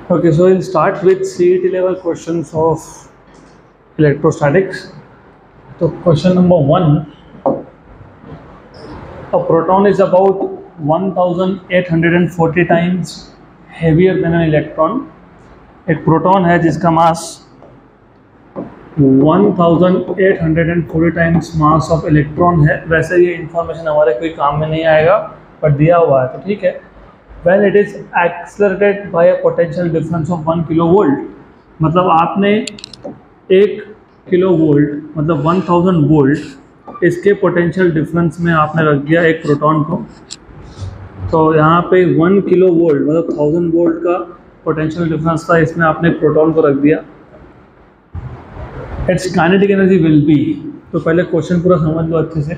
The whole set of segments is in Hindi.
Okay, so we'll start with CET level questions of electrostatics. So question number 1, a proton is about 1840 times heavier than an electron. एक प्रोटॉन है जिसका मास 1840 टाइम्स मास ऑफ इलेक्ट्रॉन है. वैसे ये इंफॉर्मेशन हमारे कोई काम में नहीं आएगा पर दिया हुआ है तो ठीक है. When it is accelerated by a potential difference of 1 kilovolt, मतलब आपने 1 किलोवोल्ट मतलब 1000 वोल्ट इसके पोटेंशियल डिफरेंस में आपने रख दिया एक प्रोटॉन को. तो यहाँ पे 1 किलोवोल्ट मतलब 1000 वोल्ट का पोटेंशियल डिफरेंस था, इसमें आपने प्रोटॉन को रख दिया. It's kinetic energy will be, तो पहले क्वेश्चन पूरा समझ लो अच्छे से.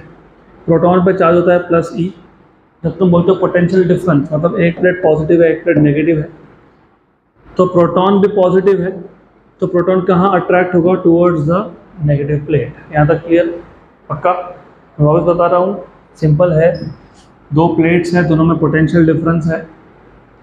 प्रोटॉन पे चार्ज होता है प्लस ई. जब तुम बोलते हो पोटेंशियल डिफरेंस मतलब एक प्लेट पॉजिटिव है एक प्लेट नेगेटिव है, तो प्रोटॉन भी पॉजिटिव है तो प्रोटॉन कहाँ अट्रैक्ट होगा? Towards the negative plate. यहाँ तक क्लियर? पक्का? मैं वापस बता रहा हूँ, सिंपल है. दो प्लेट्स हैं, दोनों में पोटेंशियल डिफरेंस है,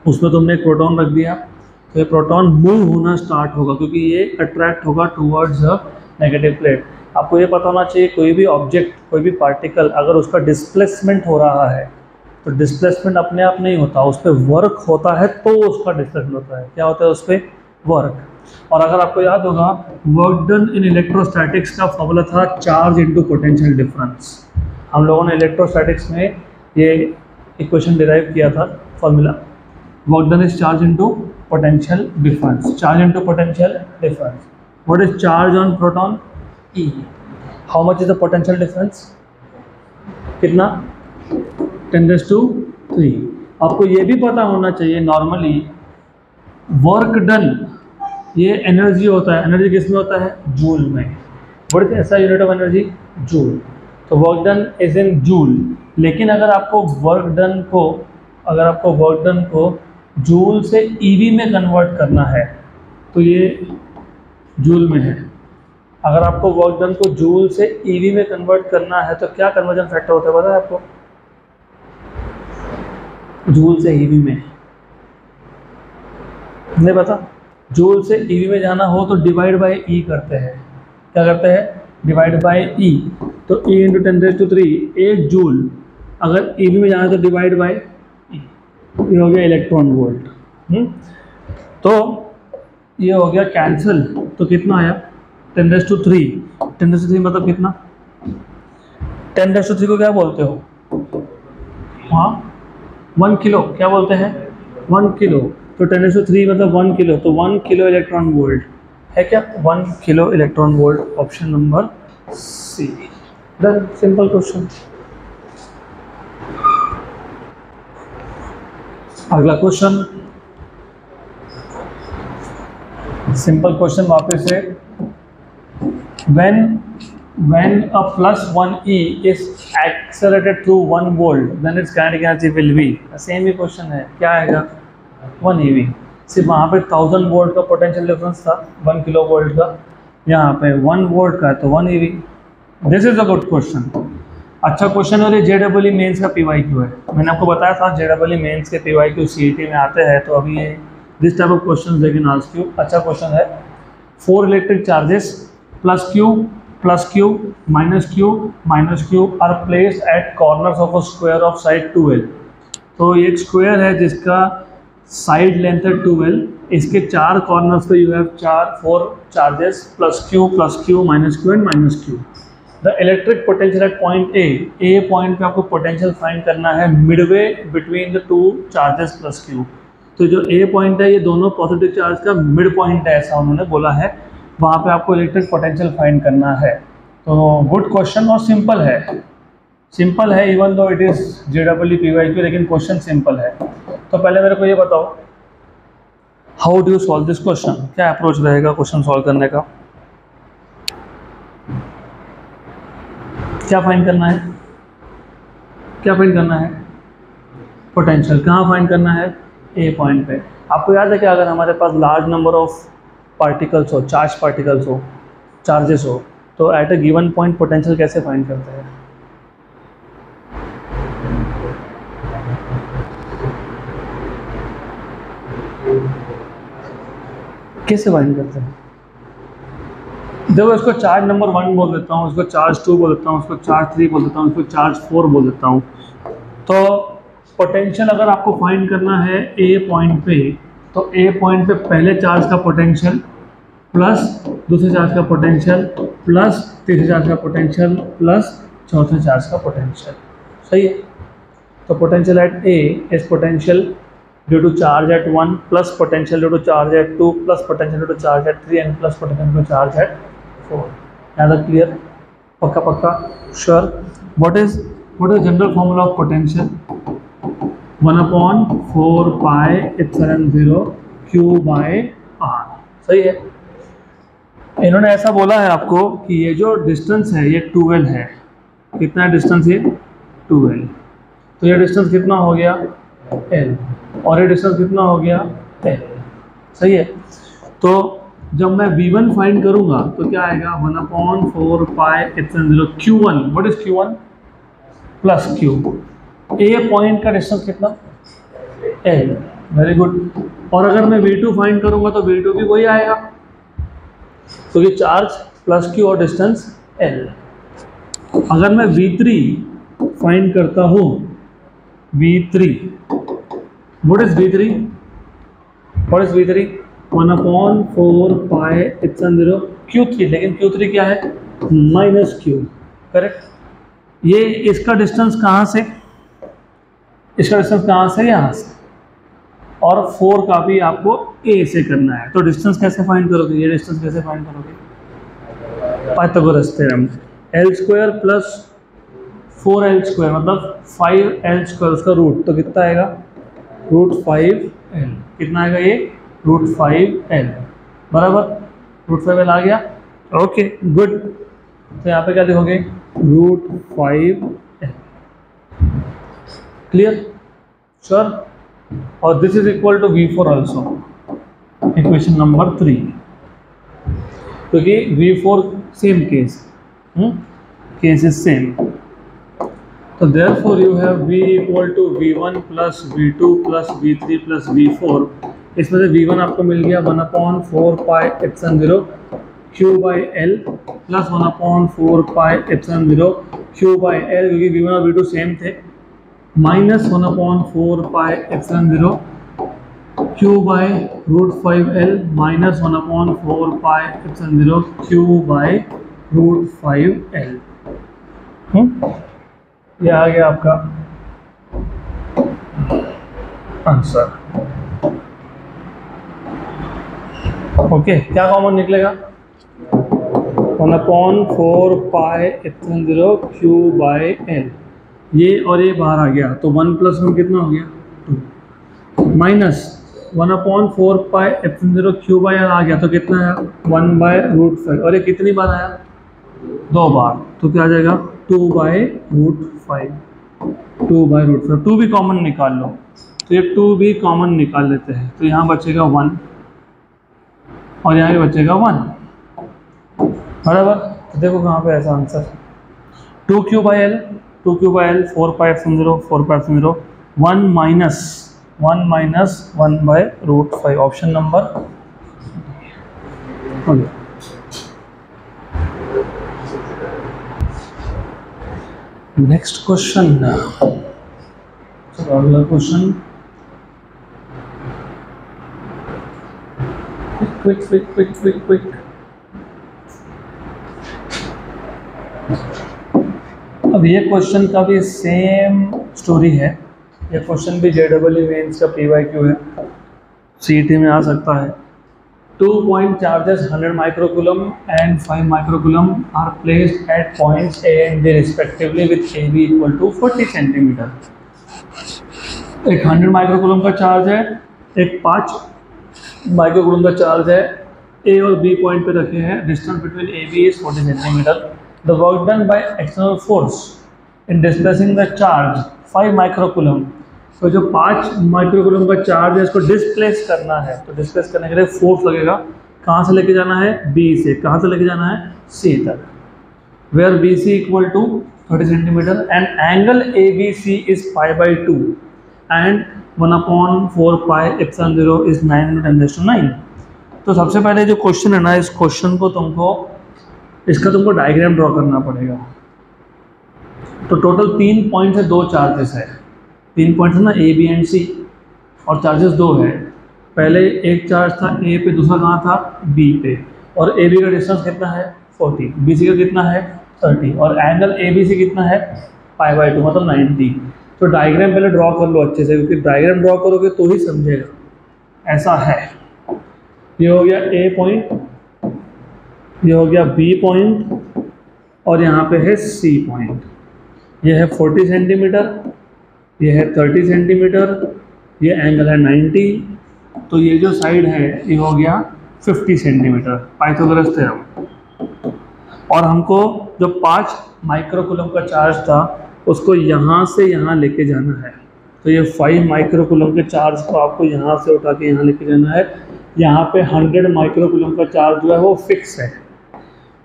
उसमें तुमने एक प्रोटॉन रख दिया तो ये प्रोटॉन मूव होना स्टार्ट होगा क्योंकि ये अट्रैक्ट होगा टुवर्ड्स द नेगेटिव प्लेट. आपको ये पता होना चाहिए कोई भी ऑब्जेक्ट कोई भी पार्टिकल अगर उसका डिस्प्लेसमेंट हो रहा है तो डिस्प्लेसमेंट अपने आप नहीं होता, उस पर वर्क होता है तो उसका डिस्प्लेसमेंट होता है. क्या होता है? उस पर वर्क. और अगर आपको याद होगा वर्क डन इन इलेक्ट्रोस्टैटिक्स का फॉर्मूला था चार्ज इनटू पोटेंशियल डिफरेंस. हम लोगों ने इलेक्ट्रोस्टैटिक्स में ये इक्वेशन डिराइव किया था formula. Work done is charge into potential difference. Charge into potential difference. What is charge on proton? E. How much is the potential difference? कितना? 10⁻⁵. आपको ये भी पता होना चाहिए नॉर्मली वर्क डन ये एनर्जी होता है. एनर्जी किस में होता है? जूल में. व्हाट इज ऐसा यूनिट ऑफ एनर्जी? जूल. तो work done is in joule. लेकिन अगर आपको वर्क डन को जूल से ईवी में कन्वर्ट करना है तो ये जूल में है. अगर आपको वर्क डन को जूल से ईवी में कन्वर्ट करना है तो क्या कन्वर्जन फैक्टर होता है पता है आपको? जूल से ईवी में नहीं पता? जूल से ईवी में जाना हो तो डिवाइड बाय ई करते हैं. क्या करते हैं? डिवाइड बाय ई. तो ई इंटू 10⁻³ 1 जूल. अगर ईवी में जाना है तो डिवाइड बाय ई. ये हो गया इलेक्ट्रॉन वोल्ट. तो ये हो गया कैंसिल. तो कितना आया? 10⁻³ 10⁻³ मतलब कितना? 10⁻³ को क्या बोलते हो? हाँ 1 किलो. क्या बोलते हैं? 1 किलो. तो 10⁻³ मतलब 1 किलो. तो 1 किलो इलेक्ट्रॉन वोल्ट है क्या? 1 kilo electron volt. Option number C. Done. Simple question. अगला क्वेश्चन सिंपल क्वेश्चन वापस से. when a +1 E is accelerated through 1 volt then its kinetic energy will be. Same he question है. क्या आएगा? 1 eV. सिर्फ वहाँ पे 1000 वोल्ट का पोटेंशियल डिफरेंस था 1 किलो वोल्ट का, यहाँ पे 1 वोल्ट का है तो 1 eV. This is a good question. अच्छा क्वेश्चन. और ये JEE मेंस का PYQ है. मैंने आपको बताया था JEE मेंस के PYQ CET में आते हैं तो अभी ये this type of question they can ask you. अच्छा क्वेश्चन है. 4 electric charges +Q -Q are placed at corners of a square of side 2L. तो ये एक स्क्वायर है जिसका साइड लेंथ है 2L. इसके 4 कॉर्नर्स पे you have 4 charges +Q and -Q. The electric potential eight point A point पे आपको पोटेंशियल फाइंड करना है Midway between the 2 charges +Q. तो जो ए पॉइंट है ये दोनों पॉजिटिव चार्ज का मिड पॉइंट है ऐसा उन्होंने बोला है. वहाँ पे आपको इलेक्ट्रिक पोटेंशियल फाइंड करना है. तो गुड क्वेश्चन और सिंपल है even though it is JEE PYQ लेकिन क्वेश्चन सिंपल है. तो पहले मेरे को ये बताओ how do you solve this question. क्या अप्रोच रहेगा क्वेश्चन सॉल्व करने का? क्या फाइंड करना है? पोटेंशियल. कहाँ फाइंड करना है? ए पॉइंट पे. आपको याद है कि अगर हमारे पास लार्ज नंबर ऑफ पार्टिकल्स हो, चार्जेस हो तो at a given point potential कैसे फाइंड करते हैं? कैसे फाइंड करते हैं? देखो, इसको चार्ज नंबर 1 बोल देता हूँ, उसको चार्ज 2 बोल देता हूँ, उसको चार्ज 3 बोल देता हूँ, उसको चार्ज 4 बोल देता हूँ। तो पोटेंशियल अगर आपको फाइंड करना है ए पॉइंट पे, तो ए पॉइंट पे पहले चार्ज का पोटेंशियल प्लस दूसरे चार्ज का पोटेंशियल प्लस तीसरे चार्ज का पोटेंशियल प्लस चौथे चार्ज का पोटेंशियल, सही है। तो potential at A is potential due to charge at 1 plus potential due to charge at 2 plus potential due to charge at 3 and plus potential due to charge at 4। ज़्यादा क्लियर? पक्का पक्का sure? What is general formula of potential? 1/4 pi epsilon 0 Q bye R, सही है। इन्होंने ऐसा बोला है आपको कि ये जो डिस्टेंस है ये 12 है। कितना डिस्टेंस ये? 12। तो ये डिस्टेंस कितना हो गया? L। और ये डिस्टेंस कितना हो गया? L, सही है। तो जब मैं V1 फाइंड करूंगा तो क्या आएगा? 1/4 pi epsilon 0 Q1। What is Q1? Plus Q। A point का डिस्टेंस कितना? L, very good. और अगर मैं V2 फाइंड करूंगा तो V2 भी वही आएगा, क्योंकि चार्ज प्लस Q और डिस्टेंस L। अगर मैं V3 फाइंड करता हूँ, V3, what is V3? 1/4 pi epsilon 0 Q3। लेकिन Q3 क्या है? Minus Q, correct. ये इसका डिस्टेंस कहाँ से? इसका डिस्टेंस कहाँ से? यहाँ से। और 4 का भी आपको A से करना है। तो डिस्टेंस कैसे फाइंड करोगे? ये डिस्टेंस कैसे फाइंड करोगे? Pythagoras theorem. L² plus 4L² मतलब 5L², उसका रूट तो कितना आएगा? √5L। कितना आएगा ये? √5L, बराबर। √5L आ गया, ओके गुड। तो यहाँ पे क्या लिखोगे? √5L, clear? श्योर? और this is equal to V4 also, equation number 3, क्योंकि V4 same case, case is same. तो therefore you have V equal to V1 plus V2 plus V3 plus V4। इसमें से V1 आपको मिल गया 1/4 pi epsilon 0 Q by L plus 1/4 pi epsilon 0 Q by L, क्योंकि V1 और V2 सेम थे, minus 1/4 pi epsilon 0 Q by √5L minus 1/4 pi epsilon 0 Q by √5L। ये आ गया आपका आंसर। ओके, क्या कॉमन निकलेगा? 1/4 pi epsilon 0 Q by L। ये और ये बाहर आ गया, तो 1 + 1 कितना हो गया? 2। Minus 1/4 pi epsilon 0 Q by L आ गया, तो कितना आया? 1/√5। और ये कितनी बार आया? 2 बार, तो क्या आ जाएगा? 2/√5। 2/√5। 2 भी कॉमन निकाल लो, तो ये 2 भी कॉमन निकाल लेते हैं, तो यहाँ बचेगा 1 और यहाँ भी बचेगा 1, बराबर। तो देखो कहाँ पे ऐसा answer, 2Q by L 4 pi epsilon 0 4 pi epsilon 0 1 minus 1/√5, option number. Next question, अगला क्वेश्चन, क्विक। अब ये क्वेश्चन का भी सेम स्टोरी है। ये क्वेश्चन भी JEE मेंस का PYQ है, CET में आ सकता है। 2 point charges 100 microcoulomb and 5 microcoulomb are placed at points A and B respectively with AB equal to 40 centimeter। एक 100 माइक्रोकूलम का चार्ज है, एक 5 माइक्रोकूलम का चार्ज है। A और B पॉइंट पे रखे हैं, distance between AB is 40 centimetre. The work done by external force in displacing the charge 5 microcoulomb. तो जो 5 माइक्रोकूलम का चार्ज है इसको डिस्प्लेस करना है, तो डिस्प्लेस करने के लिए फोर्स लगेगा। कहाँ से लेके जाना है? B से। कहाँ से लेके जाना है? C तक। Where BC equal to 30 centimetre and angle ABC is π/2 and 1/4 pi epsilon 0 is 9 × 10⁹। तो सबसे पहले जो क्वेश्चन है ना, इस क्वेश्चन को तुमको डायग्राम ड्रॉ करना पड़ेगा। तो टोटल 3 पॉइंट है, 2 चार्जेस है, 3 पॉइंट है ना, ए बी एंड सी, और चार्जेस 2 है। पहले एक चार्ज था ए पे, दूसरा कहाँ था बी पे, और ए बी का डिस्टेंस कितना है 40, बी सी का कितना है 30, और एंगल ए बी सी कितना है π/2 मतलब 90। तो डायग्राम पहले ड्रॉ कर लो अच्छे से, क्योंकि डायग्राम ड्रॉ करोगे तो ही समझेगा। ऐसा है, ये हो गया ए पॉइंट, ये हो गया बी पॉइंट, और यहाँ पे है सी पॉइंट। ये है 40 सेंटीमीटर, ये है 30 सेंटीमीटर, ये एंगल है 90, तो ये जो साइड है ये हो गया 50 सेंटीमीटर, पाइथागोरस थ्योरम। और हमको जो 5 माइक्रोकूलम का चार्ज था उसको यहाँ से यहाँ लेके जाना है। तो ये 5 माइक्रोकूलम के चार्ज को आपको यहाँ से उठा के यहाँ लेके जाना है। यहाँ पे 100 माइक्रोकूलम का चार्ज जो है वो फिक्स है।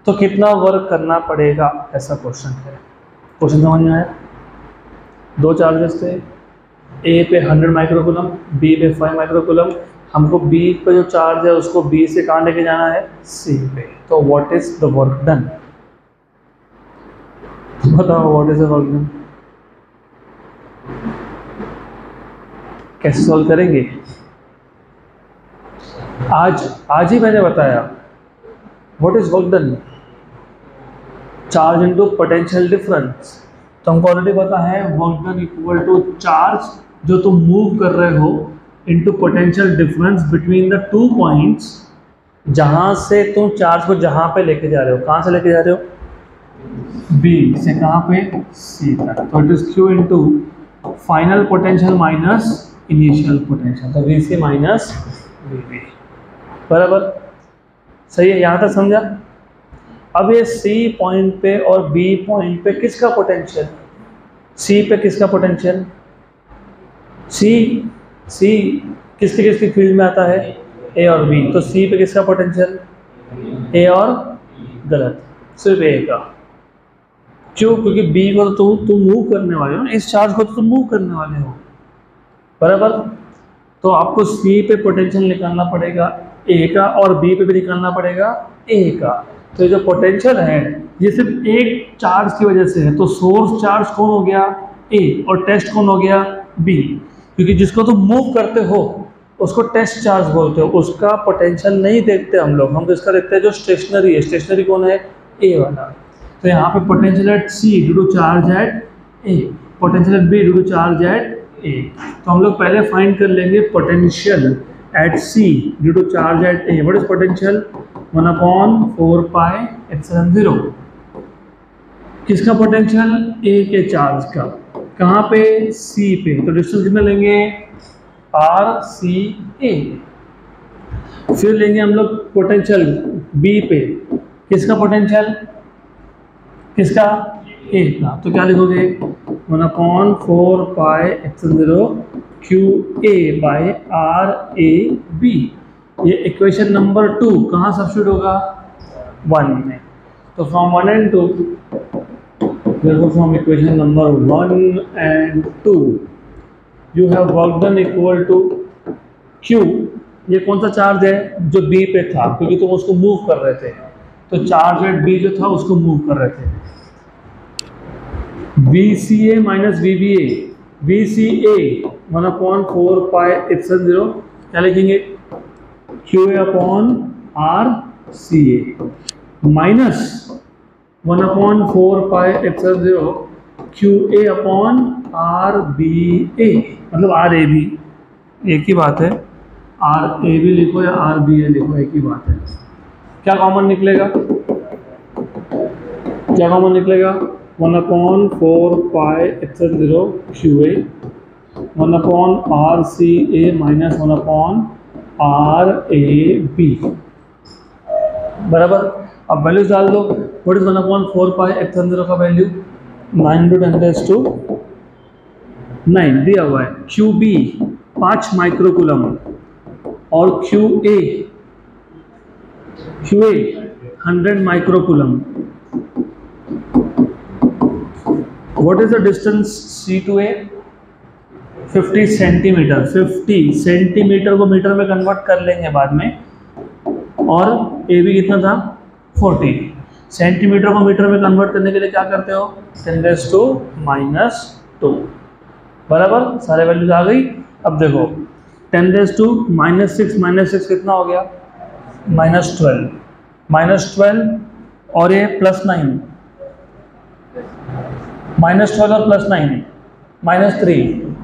तो कितना वर्क करना पड़ेगा, ऐसा क्वेश्चन है। क्वेश्चन समझ में आया? 2 चार्जेस थे, ए पे 100 माइक्रोकूलम, बी पे 5 माइक्रोकूलम। हमको बी पे जो चार्ज है उसको बी से कहाँ लेके जाना है, सी पे। तो what is the work done? बताओ what is the work done, कैसे सॉल्व करेंगे? आज ही मैंने बताया what is work done, charge into potential difference. तो हमको ऑलरेडी पता है work done equal to charge जो तुम मूव कर रहे हो into potential difference between the 2 points, जहां से तुम चार्ज को जहां पे लेके जा रहे हो। कहां से लेके जा रहे हो, बी से कहां पे, सी तक। तो it is Q into final potential minus initial potential, तो V C minus V B. बराबर, सही है? यहाँ तक समझा? अब ये सी पॉइंट पे और बी पॉइंट पे किसका पोटेंशियल, सी पे किसका पोटेंशियल, सी किसकी फील्ड में आता है, ए और बी। तो सी पे किसका पोटेंशियल, ए और, गलत, सिर्फ ए का। क्यों? क्योंकि बी को तो तुम मूव करने वाले हो, इस चार्ज को तो तुम मूव करने वाले हो। बराबर, तो आपको सी पे पोटेंशियल निकालना पड़ेगा ए का, और बी पे भी निकालना पड़ेगा ए का। तो जो पोटेंशियल है ये सिर्फ एक चार्ज की वजह से है। तो सोर्स चार्ज कौन हो गया, ए, और टेस्ट कौन हो गया, बी। क्योंकि जिसको तुम मूव करते हो उसको टेस्ट चार्ज बोलते हो, उसका पोटेंशियल नहीं देखते हम लोग, हम तो इसका देखते हैं जो स्टेशनरी है। स्टेशनरी कौन है, ए वाला। तो यहाँ पे potential at C due to charge at A, potential at B due to charge at A. तो हम लोग पहले फाइंड कर लेंगे potential at C due to charge at A. What is potential, 1/4 pi epsilon 0। किसका पोटेंशियल, ए के चार्ज का, कहाँ पे, सी पे। तो डिस्टेंस कितना लेंगे, आर सी ए। फिर लेंगे हम लोग पोटेंशियल बी पे, किसका पोटेंशियल, किसका, ए का। तो क्या लिखोगे, 1/4 pi epsilon 0 Q A by R A B. ये इक्वेशन नंबर 2 कहाँ सब्स्टिट्यूट होगा, 1 में। तो from 1 and 2, therefore from equation number 1 and 2 you have work done equal to Q। ये कौन सा चार्ज है, जो B पे था, क्योंकि तुम उसको मूव कर रहे थे। तो चार्ज एट B जो था उसको मूव कर रहे थे। VCA minus VBA, VCA 1/4 pi epsilon 0, क्या लिखेंगे, QA upon RCA minus 1/4 pi epsilon 0 QA upon RBA, मतलब RAB, एक ही बात है। RAB लिखो या RBA लिखो, एक ही बात है। क्या कॉमन निकलेगा, क्या कॉमन निकलेगा, 1/4 pi epsilon 0 QA 1/RCA minus 1/RAB। बराबर, अब वैल्यूज डाल दो। व्हाट इज 1/4 पाई एप्सिलॉन 0 का वैल्यू, 9×10⁹ दिया हुआ है। QB 5 माइक्रोकूलम और QA 100 microcoulomb. What is the distance C to A, 50 centimetre. 50 centimetre को मीटर में कन्वर्ट कर लेंगे बाद में। और ए बी कितना था 40। सेंटीमीटर को मीटर में कन्वर्ट करने के लिए क्या करते हो 10⁻⁻²। बराबर, सारे वैल्यूज आ गई। अब देखो 10⁻⁻6 कितना हो गया -12, -12 और ये +9, -12 और +9 -3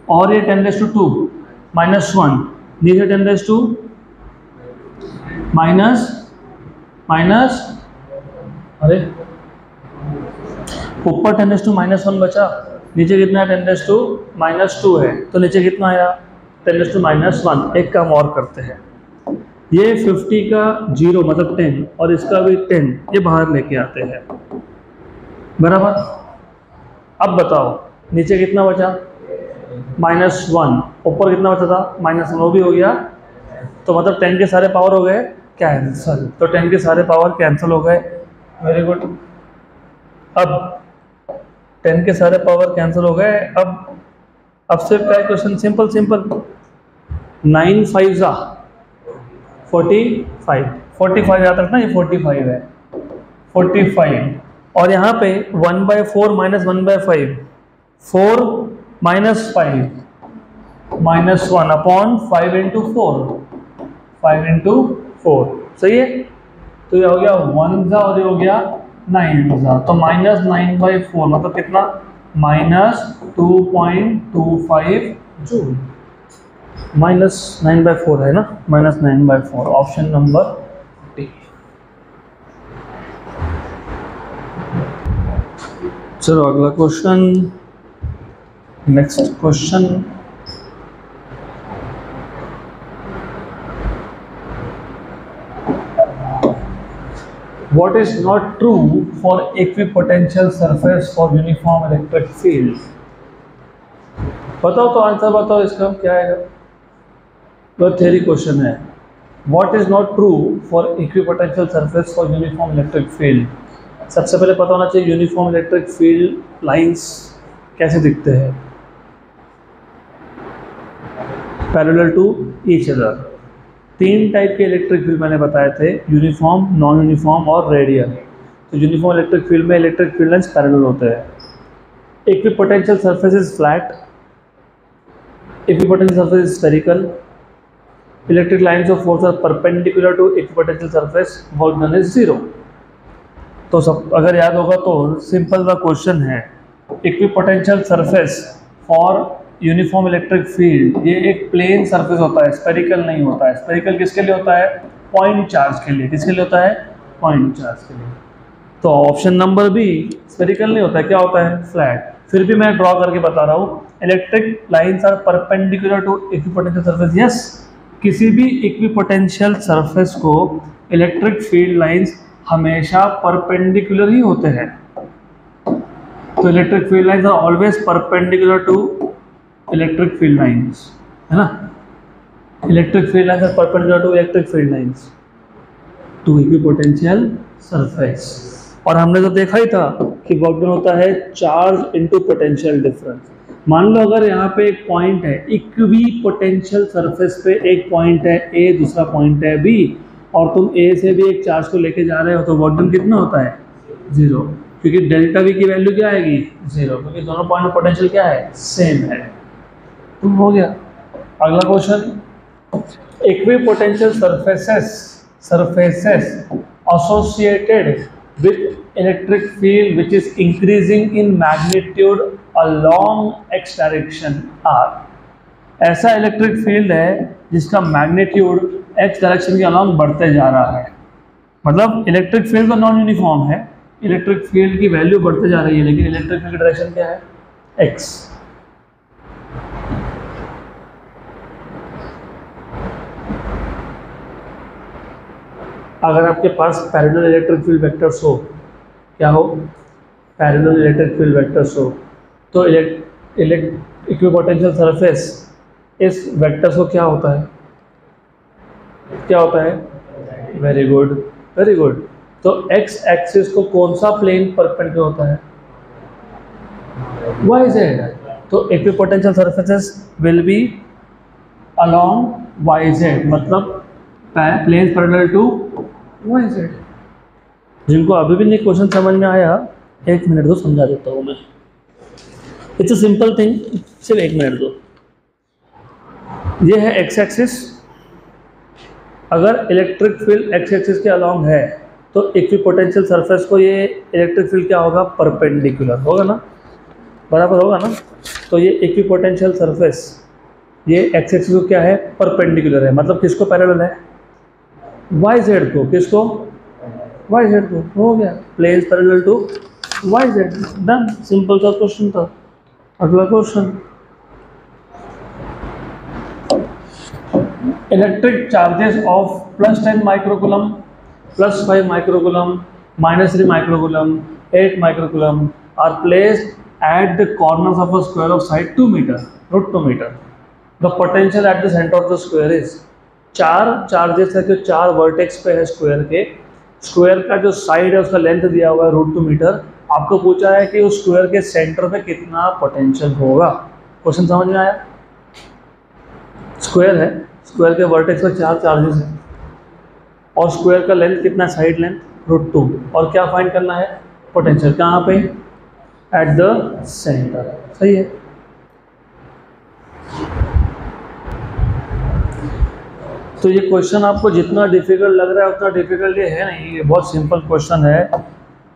और ये 10⁻², -1 नीचे 10⁻² माइनस अरे ऊपर 10⁻⁻1 बचा, नीचे कितना है 10⁻⁻² है, तो नीचे कितना आया 10⁻⁻1। एक काम और करते हैं, ये 50 का 0 मतलब 10 और इसका भी 10 ये बाहर लेके आते हैं। बराबर, अब बताओ नीचे कितना बचा -1, ऊपर कितना बचा था -1, वो भी हो गया। तो मतलब 10 के सारे पावर हो गए कैंसल, तो 10 के सारे पावर कैंसिल हो गए। Very good. अब 10 के सारे पावर कैंसिल हो गए। अब सिर्फ क्या क्वेश्चन, सिंपल 9 5 जा 45 याद रखना, ये 45 है 45। और यहाँ पे 1/4 - 1/5 4 - 5 -1 अपॉन 5 × 4 5 × 4 सही है। तो ये हो गया 1 जा और ये हो गया 9 जा, तो -9/4 मतलब कितना -2.25 जूल। -9/4 है ना, -9/4 ऑप्शन नंबर डी। चलो अगला question, next question. What is not true for equipotential surface for uniform electric field? बताओ तो आंसर बताओ इसका क्या आएगा। तो थ्योरी क्वेश्चन है, What is not true for equipotential surface for uniform electric field? सबसे पहले पता होना चाहिए यूनिफॉर्म इलेक्ट्रिक फील्ड लाइंस कैसे दिखते हैं, parallel to each other. 3 type के इलेक्ट्रिक फील्ड मैंने बताए थे, यूनिफॉर्म, नॉन यूनिफॉर्म और रेडियल। तो यूनिफॉर्म इलेक्ट्रिक फील्ड में इलेक्ट्रिक फील्ड लाइंस पैरेलल होते हैं। Equipotential surface is flat, equipotential surface is spherical, electric lines of force are perpendicular to equipotential surface, work done is 0। तो सब अगर याद होगा तो सिंपल सा क्वेश्चन है, equipotential surface for uniform electric field, ये एक प्लेन सरफेस होता है, स्फेरिकल नहीं होता है। स्फेरिकल किसके लिए होता है, पॉइंट चार्ज के लिए। किसके लिए होता है, पॉइंट चार्ज के लिए। तो ऑप्शन नंबर बी स्फेरिकल नहीं होता है, क्या होता है, फ्लैट। फिर भी मैं ड्रॉ करके बता रहा हूँ, electric lines are perpendicular to equipotential surface. Yes, किसी भी इक्विपोटेंशियल सरफेस को इलेक्ट्रिक फील्ड लाइंस हमेशा परपेंडिकुलर ही होते हैं। तो electric field lines are always perpendicular to electric field lines, है ना। Electric field lines are perpendicular to electric field lines to equipotential surface. और हमने तो देखा ही था कि वर्क डन होता है चार्ज इनटू पोटेंशियल डिफरेंस। मान लो अगर यहाँ पे एक पॉइंट है, इक्विपोटेंशियल सरफेस पे एक पॉइंट है ए, दूसरा पॉइंट है बी, और तुम ए से भी एक चार्ज को लेके जा रहे हो, तो वर्क डन कितना होता है, 0, क्योंकि डेल्टा वी की वैल्यू क्या आएगी, 0, क्योंकि दोनों पॉइंट में पोटेंशियल क्या है, सेम है। तो हो गया। अगला question, equipotential surfaces associated with electric field which is increasing in magnitude along x direction r। ऐसा इलेक्ट्रिक फील्ड है जिसका मैग्नीट्यूड x डायरेक्शन के अलॉन्ग बढ़ते जा रहा है। मतलब इलेक्ट्रिक फील्ड तो नॉन यूनिफॉर्म है, इलेक्ट्रिक फील्ड की वैल्यू बढ़ते जा रही है, लेकिन इलेक्ट्रिक फील्ड की डायरेक्शन क्या है, x। अगर आपके पास पैरेलल इलेक्ट्रिक फील्ड वेक्टर्स हो, क्या हो, पैरेलल इलेक्ट्रिक फील्ड वेक्टर्स हो, तो इक्विपोटेंशियल सरफेस इस वेक्टर्स को क्या होता है, क्या होता है, वेरी गुड वेरी गुड। तो x एक्सिस को कौन सा प्लेन परपेंडिकुलर होता है, yz। तो equipotential surfaces will be along yz, मतलब planes parallel to Y Z. जिनको अभी भी नहीं क्वेश्चन समझ में आया, 1 मिनट दो, समझा देता हूँ मैं। इट्स अ सिंपल थिंग, सिर्फ 1 मिनट दो। ये है एक्स एक्सिस। अगर इलेक्ट्रिक फील्ड एक्स एक्सिस के अलॉन्ग है तो इक्विपोटेंशियल सरफेस को ये इलेक्ट्रिक फील्ड क्या होगा, परपेंडिकुलर होगा ना, बराबर होगा ना। तो ये इक्विपोटेंशियल सरफेस ये एक्स एक्सिस को क्या है, परपेंडिकुलर है, मतलब किसको पैरेलल है, वाई जेड को। किसको, वाई जेड को। हो गया, planes parallel to Y Z, done. Simple सा क्वेश्चन था। अगला question, electric charges of +10 microcoulomb, +5 microcoulomb, -3 microcoulomb, 8 microcoulomb are placed at the corners of a square of side 2 meter, √2 meter. The potential at the center of the square is, 4 charges है जो 4 वर्टेक्स पे है स्क्वायर के। स्क्वायर का जो साइड है उसका लेंथ दिया हुआ है √2 मीटर। आपको पूछा है कि उस स्क्वायर के सेंटर पे कितना पोटेंशियल होगा। क्वेश्चन समझ में आया? स्क्वायर है, स्क्वायर के वर्टेक्स पे 4 चार्जेस है और स्क्वायर का लेंथ कितना, साइड लेंथ √2, और क्या फाइंड करना है, पोटेंशियल। कहाँ पे, एट द सेंटर। सही है। तो ये क्वेश्चन आपको जितना डिफिकल्ट लग रहा है उतना डिफिकल्ट ये है नहीं, ये बहुत सिंपल क्वेश्चन है।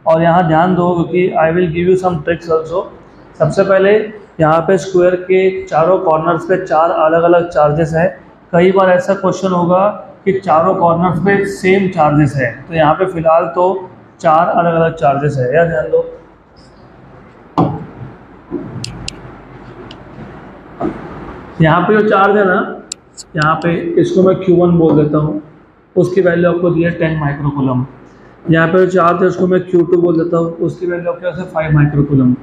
और यहाँ ध्यान दो क्योंकि I will give you some tricks also. सबसे पहले यहाँ पे स्क्वायर के चारों कॉर्नर्स पे 4 अलग अलग चार्जेस है। कई बार ऐसा क्वेश्चन होगा कि चारों कॉर्नर्स पे सेम चार्जेस है, तो यहाँ पे फिलहाल तो 4 अलग अलग चार्जेस है, यार ध्यान दो। यहाँ पे जो चार्ज है ना, यहाँ पे इसको मैं Q1 बोल देता हूँ, उसकी वैल्यू आपको दी है 10 माइक्रोकूलम। यहाँ पे जो चार्ज है उसको मैं Q2 बोल देता हूँ, उसकी वैल्यू आपके पास है 5 माइक्रोकूलम।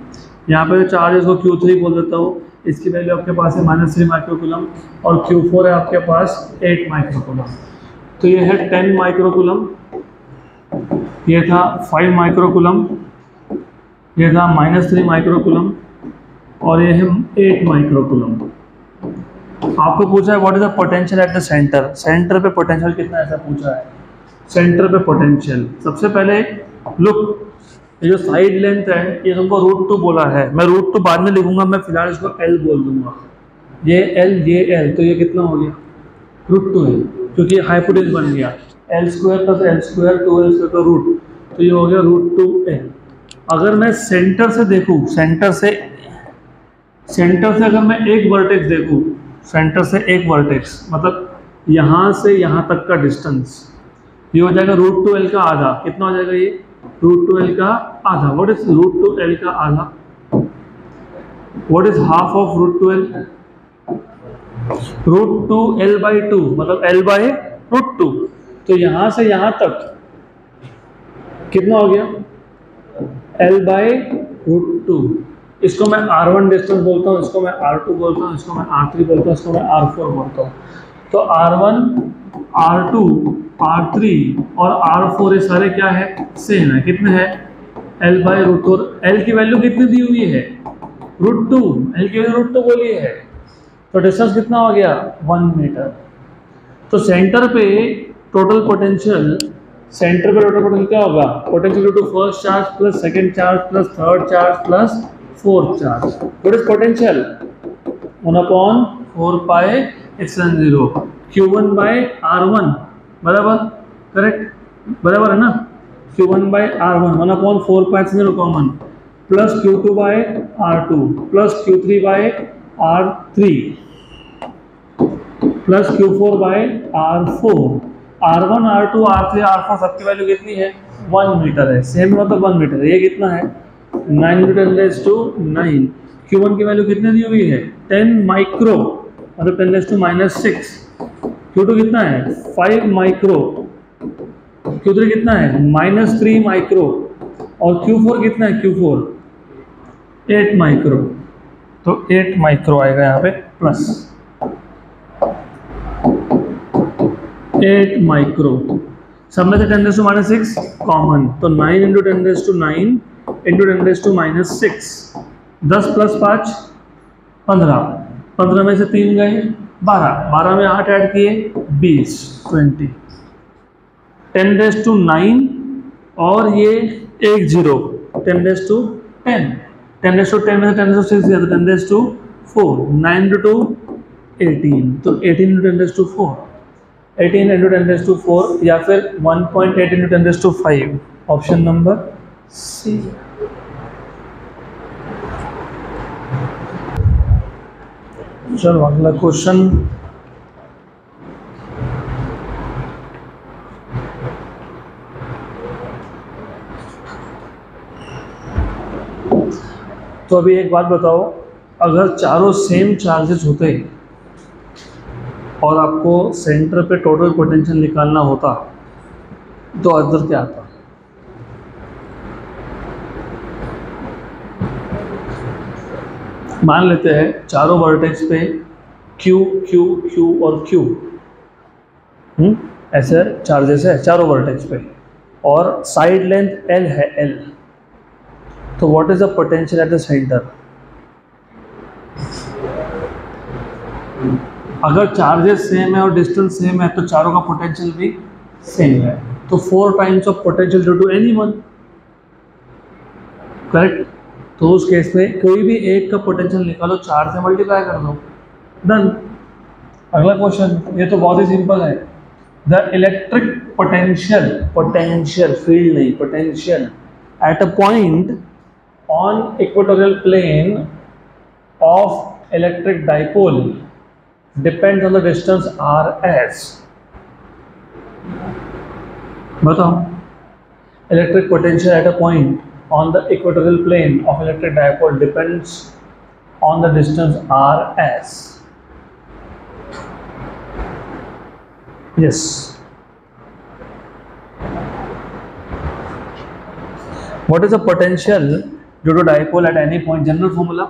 यहाँ पे जो चार्ज है उसको Q3 बोल देता हूँ, इसकी वैल्यू आपके पास है -3 माइक्रोकूलम, और Q4 है आपके पास 8 माइक्रोकूलम। तो ये है 10 माइक्रोकूलम, ये था 5 माइक्रोकूलम, ये था -3 माइक्रोकूलम, और ये है 8 माइक्रोकूलम। आपको पूछा है what is the potential at the centre. Centre पे पोटेंशियल कितना है ऐसा पूछा है। सेंटर पे पोटेंशियल सबसे पहले लुक, ये जो साइड लेंथ है ये तुमको √2 बोला है। मैं √2 बाद में लिखूंगा, मैं फिलहाल इसको L बोल दूंगा। ये L, ये L, तो ये कितना हो गया, √2 है, क्योंकि हाइपोटेन्यूज बन गया। L² + L² 2L² का रूट, तो ये हो गया √2L। अगर मैं सेंटर से देखूँ, सेंटर से अगर मैं एक वर्टेक्स देखूँ, सेंटर से एक वर्टेक्स मतलब यहाँ से यहाँ तक का डिस्टेंस, ये हो जाएगा √2L का आधा। कितना हो जाएगा ये, √2L का आधा। व्हाट इज √2L का आधा, what is half of √2L, √2L/2 मतलब L/√2। तो यहाँ से यहाँ तक कितना हो गया, L/√2। इसको मैं R1 डिस्टेंस बोलता हूँ, इसको मैं R2 बोलता हूँ, इसको मैं R3 बोलता हूँ, इसको मैं R4 बोलता हूँ। तो R1, R2, R3 और R4 ये सारे क्या है, सेम है। कितने हैं, L/√2। L की वैल्यू कितनी दी हुई है, √2। L की वैल्यू √2 बोली है, तो डिस्टेंस कितना हो गया, 1 मीटर। तो सेंटर पे टोटल पोटेंशियल, सेंटर पे टोटल पोटेंशियल क्या होगा, potential due to first charge plus second charge plus third charge plus fourth charge. What is potential, 1/4πε0 Q1/R1, बराबर, करेक्ट, बराबर है ना। Q1/R1 1/4πε0 common, plus Q2/R2 plus Q3/R3 plus Q4/R4। R1, R2, R3, R4 सबकी वैल्यू कितनी है, 1 मीटर है। सेम मतलब 1 मीटर है। ये कितना है, 9 × 10⁹। Q1 की वैल्यू कितने दी हुई है, 10 माइक्रो मतलब 10⁻⁶। Q2 कितना है, 5 माइक्रो। Q3 कितना है, -3 माइक्रो। और Q4 कितना है, Q4 8 माइक्रो। तो 8 माइक्रो आएगा यहाँ पे प्लस 8 माइक्रो। सब में से 10⁻⁶ कॉमन, तो 9 × 10⁹ × 10⁻⁶। 10 + 5 15, 15 में से 3 गए 12, 12 में 8 ऐड किए 20, 20। 10⁻⁹ और ये एक जीरो 10⁻⁻, 10⁻⁻ में से 10⁻⁶ गया तो 10⁻⁴, 9 × 2 18, तो 18 × 10⁴, 18 × 10⁴, या फिर 1.8 × 10⁵, ऑप्शन नंबर सी। चलो अगला क्वेश्चन। तो अभी एक बात बताओ, अगर चारों सेम चार्जेस होते और आपको सेंटर पे टोटल पोटेंशियल निकालना होता तो आंसर क्या आता? मान लेते हैं चारों वर्टेक्स पे Q Q Q और Q ऐसे चार्जेस है चारों वर्टेक्स पे, और साइड लेंथ L है L, तो what is the potential at the centre? अगर चार्जेस सेम है और डिस्टेंस सेम है तो चारों का पोटेंशियल भी सेम है, तो 4 times of potential due to anyone, correct. तो उस केस में कोई भी एक का पोटेंशियल निकालो, 4 से मल्टीप्लाई कर दो, डन। अगला क्वेश्चन, ये तो बहुत ही सिंपल है। The electric potential, potential field नहीं, potential at a point on equatorial plane of electric dipole depends on the distance RS। बताओ, electric potential at a point on the equatorial plane of electric dipole depends on the distance RS. Yes. What is the potential due to dipole at any point? General formula?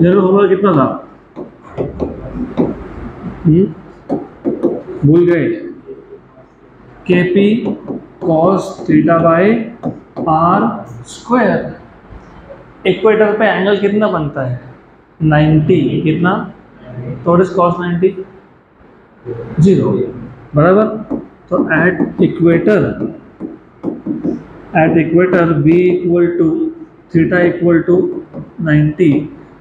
General formula कितना था? भूल गए? KP cos theta by R square. Equator पे एंगल कितना बनता है? 90। कितना? तो व्हाट इज cos 90? 0, बराबर। तो at equator V equal to theta equal to 90,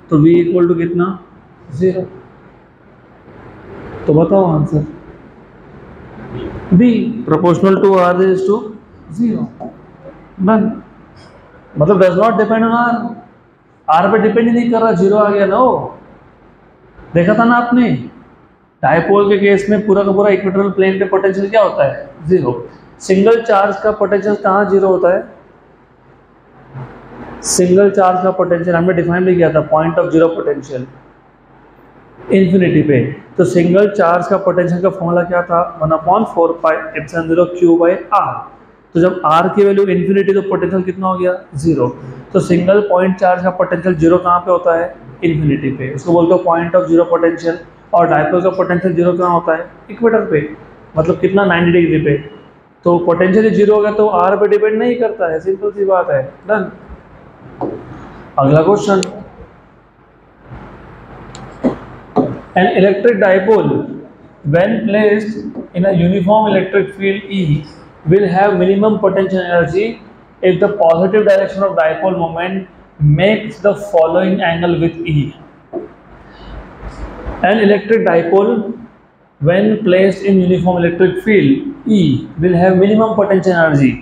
तो V इक्वल टू कितना? 0। तो बताओ answer. B proportional to R is to 0, done. मतलब does not depend on R पे डिपेंड ही नहीं कर रहा, 0 आ गया ना। वो देखा था ना आपने, डायपोल के केस में पूरा का पूरा इक्वेटोरियल प्लेन पे पोटेंशियल क्या होता है? 0। सिंगल चार्ज का पोटेंशियल कहाँ 0 होता है? सिंगल चार्ज का पोटेंशियल हमने डिफाइन भी किया था, point of zero potential infinity पे। तो सिंगल चार्ज का पोटेंशियल का फॉर्मूला क्या था? 1/4πε0 Q/r। तो जब r की वैल्यू इन्फिनिटी तो पोटेंशियल कितना हो गया? 0। तो सिंगल पॉइंट चार्ज का पोटेंशियल 0 कहाँ पे होता है? इन्फिनिटी पे, उसको बोलते हो पॉइंट ऑफ जीरो पोटेंशियल। और डायपोल का पोटेंशियल 0 कहाँ होता है? इक्वेटर पे, मतलब कितना? 90 डिग्री पे। तो पोटेंशियल 0 हो गया तो r पे डिपेंड नहीं करता है, सिंपल सी बात है, डन। अगला question, an electric dipole when placed in a uniform electric field E will have minimum potential energy if the positive direction of dipole moment makes the following angle with E. An electric dipole when placed in uniform electric field E will have minimum potential energy.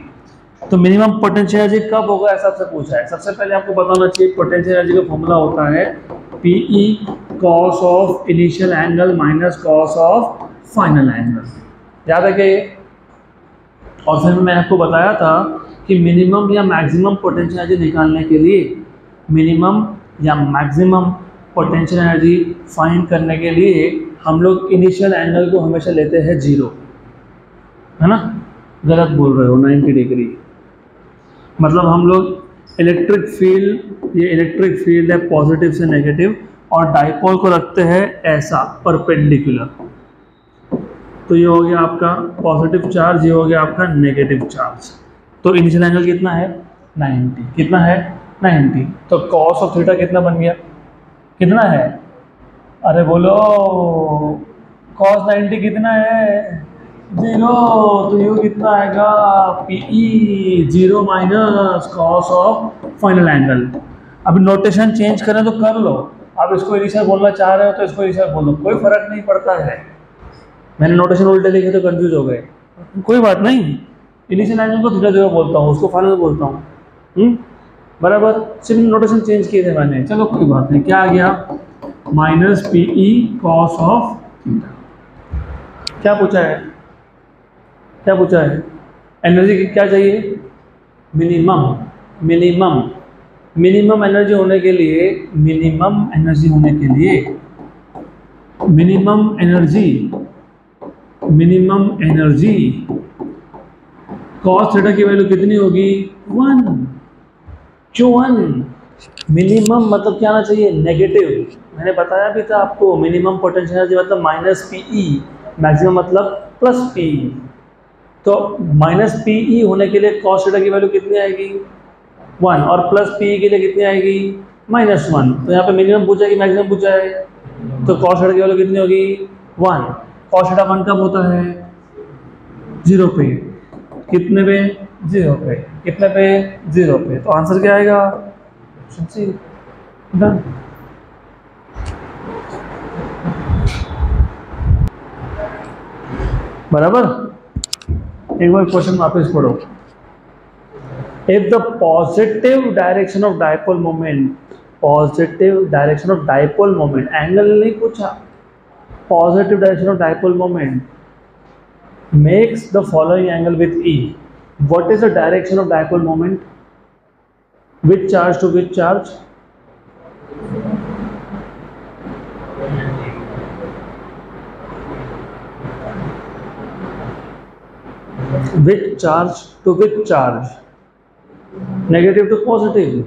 तो मिनिमम पोटेंशियल एनर्जी कब होगा, ऐसा आपसे पूछा है। सबसे पहले आपको बताना चाहिए पोटेंशियल एनर्जी का फॉर्मूला होता है PE cos of initial angle minus cos of final angle, याद है क्या ये? और फिर मैंने आपको बताया था कि मिनिमम या मैक्सिमम पोटेंशियल एनर्जी निकालने के लिए, मिनिमम या मैक्सिमम पोटेंशियल एनर्जी फाइंड करने के लिए हम लोग इनिशियल एंगल को हमेशा लेते हैं 0, है ना? गलत बोल रहे हो, 90 डिग्री। मतलब हम लोग इलेक्ट्रिक फील्ड, ये इलेक्ट्रिक फील्ड है पॉजिटिव से नेगेटिव, और डाइपोल को रखते हैं ऐसा परपेंडिकुलर। तो ये हो गया आपका पॉजिटिव चार्ज, ये हो गया आपका नेगेटिव चार्ज। तो इनिशियल एंगल कितना है? 90। कितना है? 90। तो कॉस ऑफ थीटा कितना बन गया? कितना है? अरे बोलो, cos 90 कितना है 0, तो यू कितना आएगा PE 0 minus cos of final angle. अब नोटेशन चेंज करें तो कर लो, आप इसको इनिशियल बोलना चाह रहे हो तो इसको इनिशियल बोल दो, कोई फर्क नहीं पड़ता है। मैंने नोटेशन उल्टे लिखे तो कंफ्यूज हो गए, कोई बात नहीं, इनिशियल एंगल को थीटा 0 बोलता हूँ, उसको फाइनल बोलता हूँ, बराबर, सिर्फ नोटेशन चेंज किए थे मैंने। चलो कोई बात नहीं, क्या आ गया minus PE cos of theta. क्या पूछा है, क्या पूछा है, एनर्जी क्या चाहिए, मिनिमम, मिनिमम, मिनिमम एनर्जी होने के लिए, मिनिमम एनर्जी होने के लिए, minimum energy, minimum energy cos theta की वैल्यू कितनी होगी 1, क्यों 1? मिनिमम मतलब क्या आना चाहिए नेगेटिव, मैंने बताया भी था आपको, मिनिमम पोटेंशियल एनर्जी मतलब माइनस PE, मैक्सिमम मतलब प्लस PE। तो माइनस PE होने के लिए कॉस थीटा की वैल्यू कितनी आएगी 1, और प्लस PE के लिए कितनी आएगी -1। तो यहाँ पे मिनिमम पूछा है कि मैक्सिमम पूछा है, तो कॉस थीटा की वैल्यू कितनी होगी 1। कॉस थीटा 1 कब होता है 0 पे, कितने पे 0 पे, कितने पे 0 पे, तो आंसर क्या आएगा ऑप्शन सी, डन। बराबर, एक बार क्वेश्चन वापस पढ़ो। If the positive direction of dipole moment, positive direction of dipole moment, angle नहीं पूछा, positive direction of dipole moment makes the following angle with E. What is the direction of dipole moment? Which charge to which charge? Which charge to which charge? Negative to positive.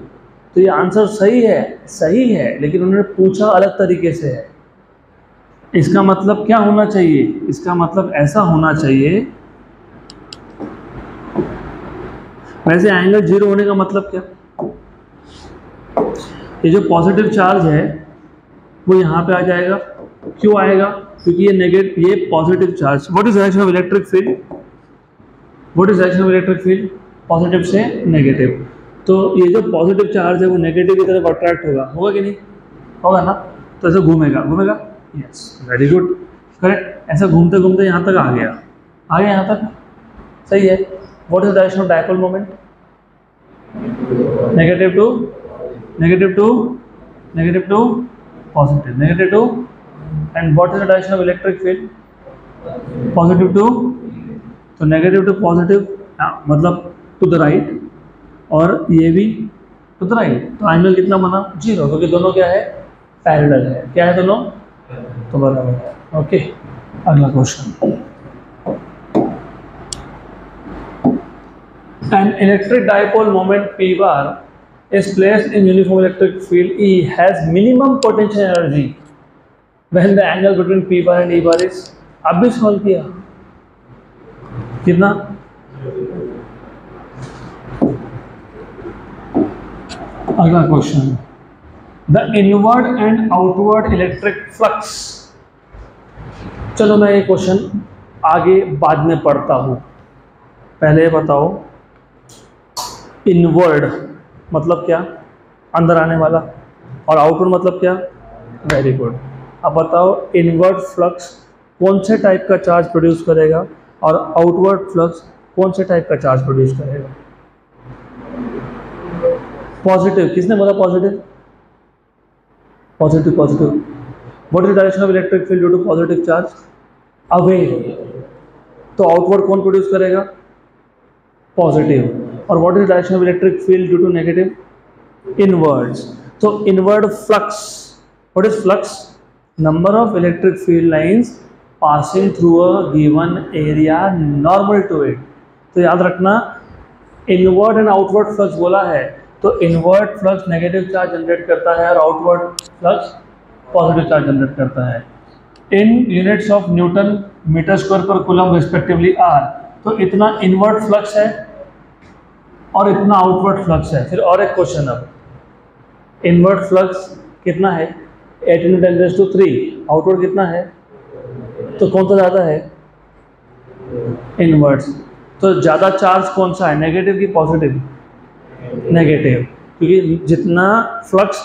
तो ये आंसर सही है, सही है, लेकिन उन्होंने पूछा अलग तरीके से है। इसका मतलब क्या होना चाहिए, इसका मतलब ऐसा होना चाहिए, वैसे एंगल 0 होने का मतलब क्या, ये जो पॉजिटिव चार्ज है वो यहाँ पे आ जाएगा, क्यों आएगा, क्योंकि ये नेगेटिव, ये positive charge. What is direction of electric field, what is direction of electric field, positive से नेगेटिव। तो ये जो पॉजिटिव चार्ज है वो नेगेटिव की तरफ अट्रैक्ट होगा कि नहीं, होगा ना, तो ऐसे घूमेगा, घूमेगा, यस, वेरी गुड, करेक्ट। ऐसा घूमते घूमते यहाँ तक आ गया यहाँ तक, सही है। What is direction of dipole moment, negative to negative to negative to positive, negative to, and what is the direction of electric field, positive to, तो नेगेटिव टू पॉजिटिव मतलब टू द राइट, और ये भी टू द राइट। तो एंगल कितना बना 0, क्योंकि दोनों क्या है पैरेलल है, क्या है दोनों, तो बराबर है। ओके, अगला question. An electric dipole moment P bar is placed in uniform electric field E has minimum potential energy when the angle between P bar and E bar is, अब भी सॉल्व किया, कितना, अगला question, the inward and outward electric flux. चलो मैं ये क्वेश्चन आगे बाद में पढ़ता हूँ, पहले बताओ इनवर्ड मतलब क्या, अंदर आने वाला, और आउटवर्ड मतलब क्या, वेरी गुड। अब बताओ इनवर्ड फ्लक्स कौन से टाइप का चार्ज प्रोड्यूस करेगा, और आउटवर्ड फ्लक्स कौन से टाइप का चार्ज प्रोड्यूस करेगा। पॉजिटिव, किसने बोला positive, positive positive. What is direction of electric field due to positive charge, away. तो आउटवर्ड कौन प्रोड्यूस करेगा, पॉजिटिव। और what is direction of electric field due to negative, inwards. तो inward flux, what is flux, number of electric field lines passing through a given area normal to it. तो याद रखना इनवर्ड एंड आउटवर्ड फ्लक्स बोला है, तो inward flux negative charge generate करता है और outward flux positive charge generate करता है। In units of newton metre square per coulomb respectively are. तो इतना इनवर्ड फ्लक्स है और इतना आउटवर्ड फ्लक्स है। फिर और एक क्वेश्चन, अब इनवर्ड फ्लक्स कितना है 18 × 10⁻�3, आउटवर्ड कितना है, तो कौन सा ज़्यादा है? इनवर्स। तो ज़्यादा चार्ज कौन सा है, नेगेटिव की पॉजिटिव? नेगेटिव, क्योंकि जितना फ्लक्स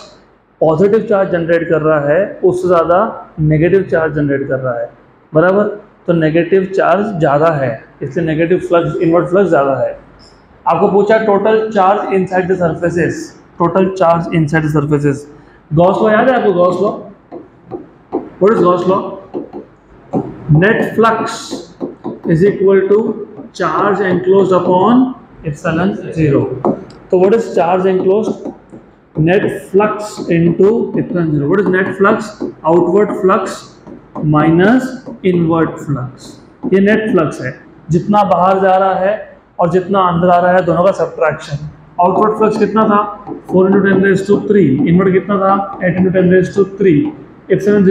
पॉजिटिव चार्ज जनरेट कर रहा है उससे ज़्यादा नेगेटिव चार्ज जनरेट कर रहा है, बराबर। तो नेगेटिव चार्ज ज़्यादा है, इसलिए नेगेटिव फ्लक्स, इनवर्ट फ्लक्स ज़्यादा है। आपको पूछा total charge inside the surfaces, total charge inside the surfaces. Gauss law याद है आपको? Gauss law, what is Gauss law? Net flux is equal to charge enclosed upon epsilon 0। तो what is charge enclosed? Net flux into epsilon 0। What is net flux? Outward flux minus inward flux. ये नेट फ्लक्स है, जितना बाहर जा रहा है और जितना अंदर आ रहा है दोनों का सब्ट्रैक्शन। आउटवर्ड फ्लक्स कितना था? 4 × 10⁻3। इनवर्ट कितना था? 8 × 10⁻3। एप्सिलॉन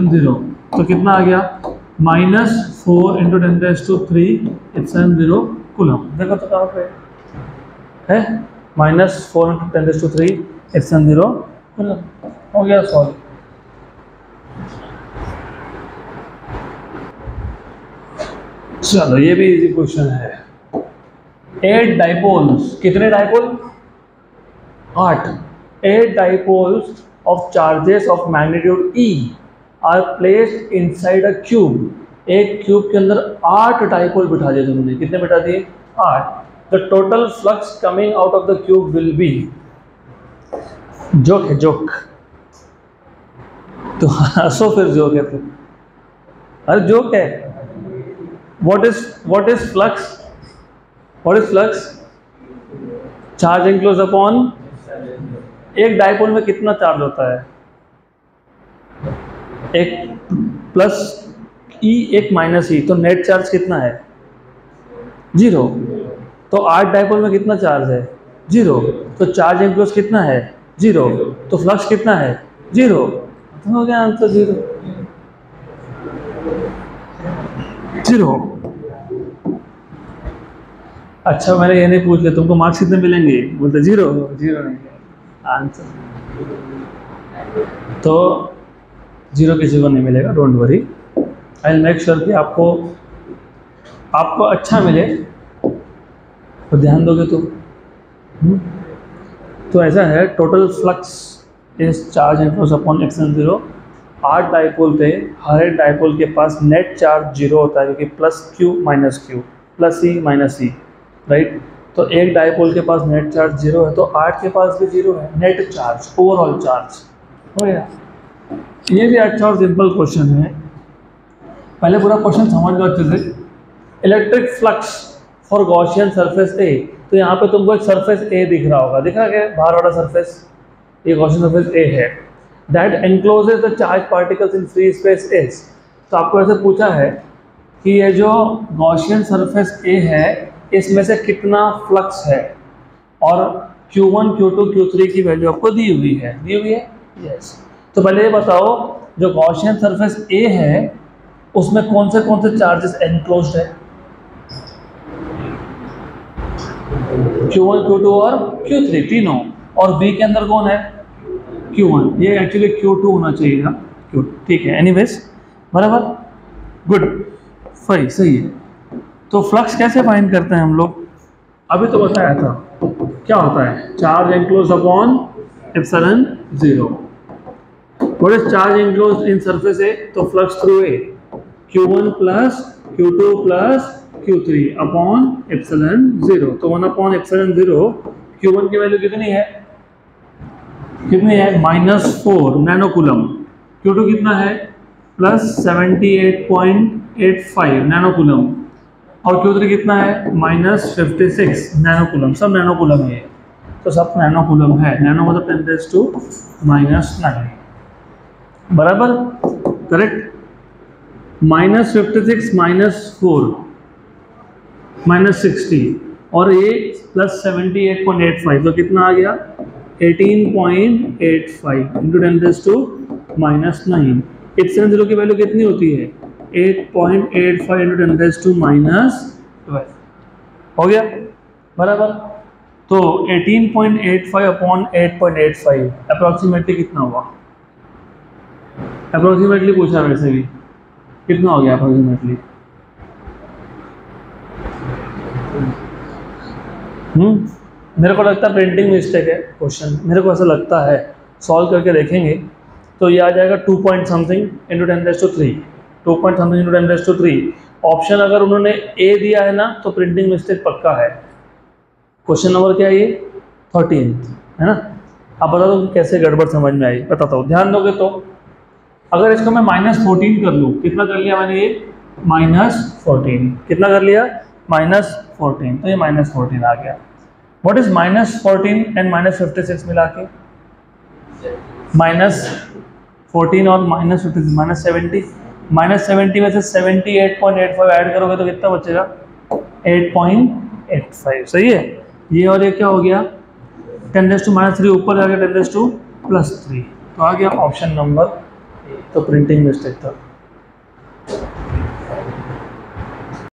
0 तो कितना आ गया? -4 × 10⁻3 एप्सिलॉन 0 कूलम। देखो तो कहाँ पे है? -4 × 10⁻3 एप्सिलॉन 0 कूलम। हो गया सॉल्व। चलो ये भी इजी क्वेश्चन है। 8 डाइपोल्स, कितने dipole? 8। 8 dipoles of charges of magnitude E are placed inside a cube. एक क्यूब के अंदर 8 डाइपोल बिठा दिए तुमने। कितने बिठा दिए? 8। The total flux coming out of the cube will be, joke है जोक, तो हंसो फिर, जोक है फिर, अरे जोक है। What is flux? What is flux? Charge enclosed upon, एक डाइपोल में कितना चार्ज होता है? एक प्लस E, एक माइनस E, तो नेट चार्ज कितना है? 0। तो 8 डाइपोल में कितना चार्ज है? 0। तो चार्ज एनक्लोज कितना है? 0। तो फ्लक्स कितना है? 0। तो हो गया आंसर 0। अच्छा मैंने ये नहीं पूछ लिया तुमको मार्क्स कितने मिलेंगे? बोलते 0 नहीं आंसर। तो 0 किसी को नहीं मिलेगा, don't worry. I will make sure कि आपको अच्छा मिले, तो ध्यान दोगे तो ऐसा है। Total flux is charge enclosed upon epsilon 0। 8 dipole पे हर एक डाइपोल के पास नेट चार्ज 0 होता है, क्योंकि plus Q minus Q, plus E minus E, right. तो एक डाइपोल के पास नेट चार्ज 0 है, तो 8 के पास भी 0 है नेट चार्ज, ओवरऑल चार्ज। हो गया। ये भी अच्छा और सिंपल क्वेश्चन है। पहले पूरा क्वेश्चन समझ लो अच्छे से। Electric flux for Gaussian surface A, तो यहाँ पे तुमको एक सरफेस ए दिख रहा होगा, दिख रहा है बाहर वाला सरफेस, ये गॉसियन सरफेस ए है। That encloses the charge particles in free space S. तो आपको ऐसे पूछा है कि ये जो गॉसियन सरफेस ए है इसमें से कितना फ्लक्स है, और Q1, Q2, Q3 की वैल्यू आपको दी हुई है, यस। तो पहले ये बताओ जो गॉसियन सरफेस ए है उसमें कौन से चार्जेस एनक्लोज्ड है? Q1, Q2 और Q3 तीनों। और B के अंदर कौन है? Q1। ये एक्चुअली Q2 होना चाहिए ना, Q, ठीक है। एनीवेज बराबर, गुड, सही है। तो फ्लक्स कैसे फाइंड करते हैं हम लोग? अभी तो बताया था क्या होता है, charge enclosed upon epsilon 0। What is charge enclosed in surface A? तो flux through A, Q1 plus Q2 plus Q3 upon epsilon 0। तो 1 अपॉन एप्सिलॉन 0, Q1 की वैल्यू कितनी है? -4 नैनो कूलम। Q2 कितना है? +78.85 नैनो कूलम। और Q3 कितना है? -56 नैनो कूलम। सब नैनो कूलम है, तो सब नैनो कूलम है। नैनो मतलब 10⁻⁹ बराबर, करेक्ट। -56 -4 -60, और ये +78.85, तो कितना आ गया? 18.85 × 10⁻⁹ एप्सिलॉन 0 की वैल्यू कितनी होती है? 8.85 × 10⁻12। हो गया बराबर। तो 18.85 अपॉन 8.85 अप्रॉक्सीमेटली कितना हुआ? अप्रॉक्सीमेटली पूछा वैसे भी, कितना हो गया अप्रोक्सीमेटली? मेरे को लगता है प्रिंटिंग मिस्टेक है क्वेश्चन, मेरे को ऐसा लगता है। सॉल्व करके देखेंगे तो ये आ जाएगा 2 point something into 10⁻3, 2 point something into 10⁻3। Option अगर उन्होंने ए दिया है ना तो प्रिंटिंग मिस्टेक पक्का है। क्वेश्चन नंबर क्या है ये? 13 है ना। आप बता दो कैसे गड़बड़ समझ में आई, बताता हूँ, ध्यान दोगे तो। अगर इसको मैं -14 कर लूँ, कितना कर लिया मैंने ये? -14। कितना कर लिया? -14। तो ये -14 आ गया। व्हाट इज -14 एंड -56 मिला के? -14 और -56 -70। -70 में से 78.85 ऐड करोगे तो कितना बचेगा? 8.85। सही है। ये और ये क्या हो गया? 10⁻³ ऊपर जाके 10⁻+3। तो आ गया ऑप्शन नंबर। तो प्रिंटिंग मिस्टेक था।